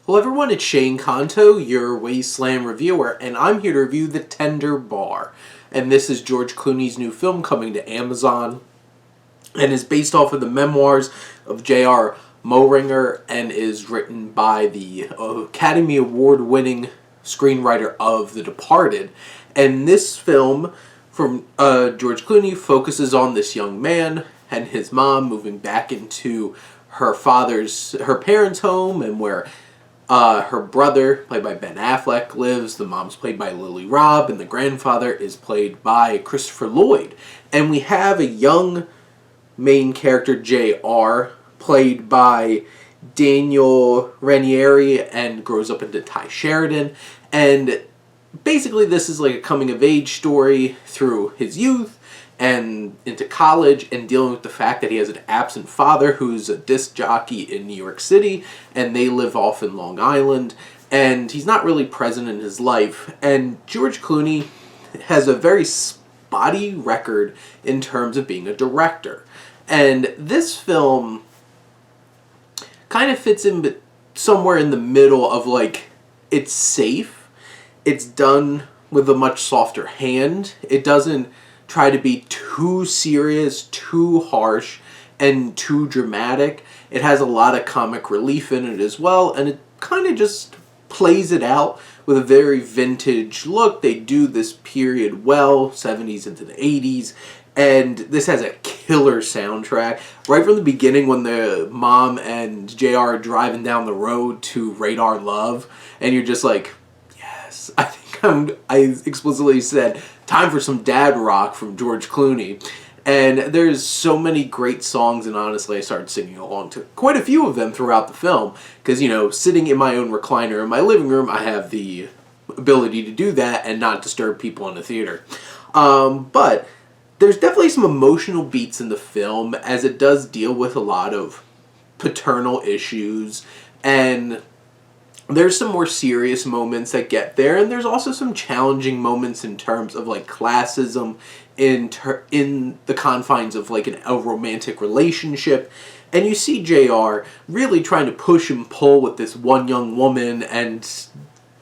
Hello everyone, it's Shane Kanto, your Wasteland reviewer, and I'm here to review The Tender Bar. And this is George Clooney's new film coming to Amazon, and is based off of the memoirs of J.R. Moehringer, and is written by the Academy Award-winning screenwriter of The Departed. And this film from George Clooney focuses on this young man and his mom moving back into her parents' home, and where her brother, played by Ben Affleck, lives. The mom's played by Rabe, and the grandfather is played by Christopher Lloyd. And we have a young main character, J.R., played by Daniel Ranieri, and grows up into Sheridan. And basically this is like a coming-of-age story through his youth and into college, and dealing with the fact that he has an absent father who's a disc jockey in New York City, and they live off in Long Island, and he's not really present in his life. And George Clooney has a very spotty record in terms of being a director. And this film kind of fits in somewhere in the middle of, like, it's safe, it's done with a much softer hand, it doesn't try to be too serious, too harsh, and too dramatic. It has a lot of comic relief in it as well, and it kind of just plays it out with a very vintage look. They do this period well, 70s into the 80s, and this has a killer soundtrack. Right from the beginning, when the mom and JR are driving down the road to Radar Love, and you're just like, yes, I explicitly said, time for some dad rock from George Clooney. And there's so many great songs, and honestly I started singing along to quite a few of them throughout the film, because, you know, sitting in my own recliner in my living room, I have the ability to do that and not disturb people in the theater. But there's definitely some emotional beats in the film, as it does deal with a lot of paternal issues, and there's some more serious moments that get there, and there's also some challenging moments in terms of, like, classism in the confines of, like, a romantic relationship. And you see JR really trying to push and pull with this one young woman, and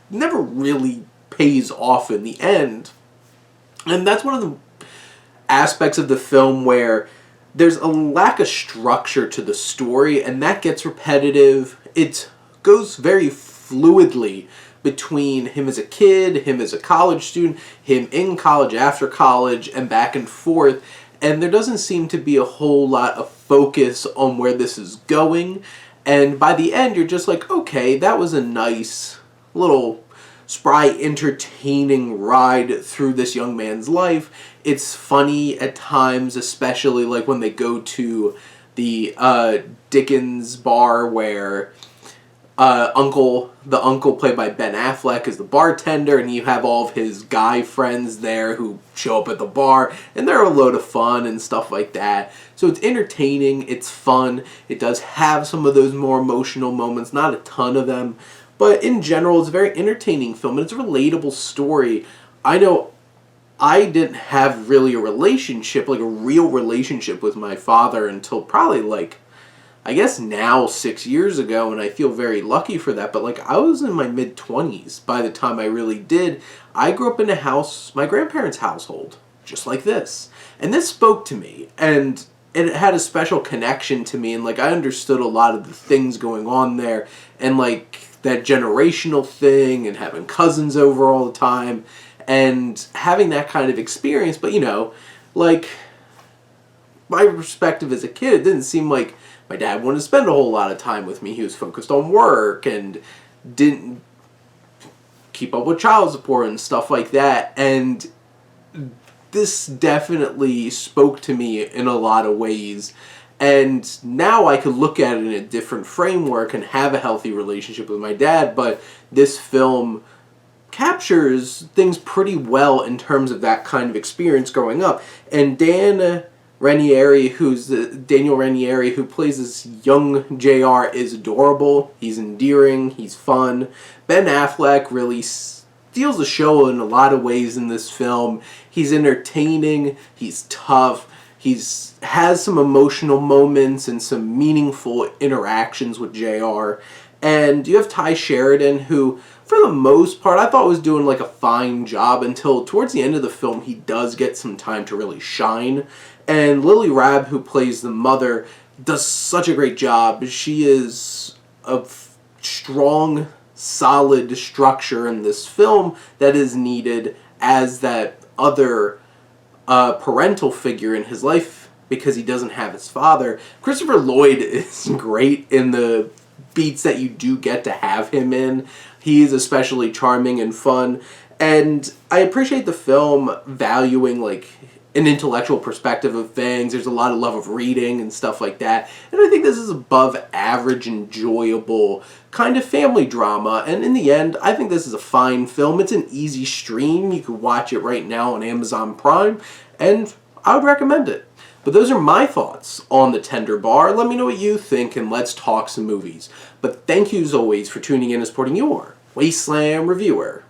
never really pays off in the end. And that's one of the aspects of the film where there's a lack of structure to the story, and that gets repetitive. It goes very fluidly between him as a kid, him as a college student, him in college, after college, and back and forth. And there doesn't seem to be a whole lot of focus on where this is going. And by the end, you're just like, okay, that was a nice little spry, entertaining ride through this young man's life. It's funny at times, especially like when they go to the Dickens bar, where the uncle played by Ben Affleck is the bartender, and you have all of his guy friends there who show up at the bar, and they're a load of fun and stuff like that. So it's entertaining, it's fun, it does have some of those more emotional moments, not a ton of them, but in general it's a very entertaining film, and it's a relatable story. I know I didn't have really a relationship, like a real relationship with my father, until probably, like, I guess now 6 years ago, and I feel very lucky for that, but, like, I was in my mid-20s by the time I really did. I grew up in a house, my grandparents' household, just like this. And this spoke to me, and it had a special connection to me, and, like, I understood a lot of the things going on there, and, like, that generational thing, and having cousins over all the time, and having that kind of experience. But, you know, like, my perspective as a kid, it didn't seem like my dad wanted to spend a whole lot of time with me. He was focused on work and didn't keep up with child support and stuff like that. And this definitely spoke to me in a lot of ways. And now I could look at it in a different framework and have a healthy relationship with my dad. But this film captures things pretty well in terms of that kind of experience growing up. And Daniel Ranieri, who plays this young JR, is adorable. He's endearing. He's fun. Ben Affleck really steals the show in a lot of ways in this film. He's entertaining. He's tough. Has some emotional moments and some meaningful interactions with JR. And you have Ty Sheridan, who, for the most part, I thought was doing like a fine job until towards the end of the film he does get some time to really shine. And Lily Rabe, who plays the mother, does such a great job. She is a strong, solid structure in this film that is needed as that other parental figure in his life because he doesn't have his father. Christopher Lloyd is great in the beats that you do get to have him in. He's especially charming and fun, and I appreciate the film valuing like an intellectual perspective of things. There's a lot of love of reading and stuff like that, and I think this is above average enjoyable kind of family drama. And in the end, I think this is a fine film. It's an easy stream. You can watch it right now on Amazon Prime, and I would recommend it. But those are my thoughts on The Tender Bar. Let me know what you think, and let's talk some movies. But thank you as always for tuning in and supporting your Wasteland reviewer.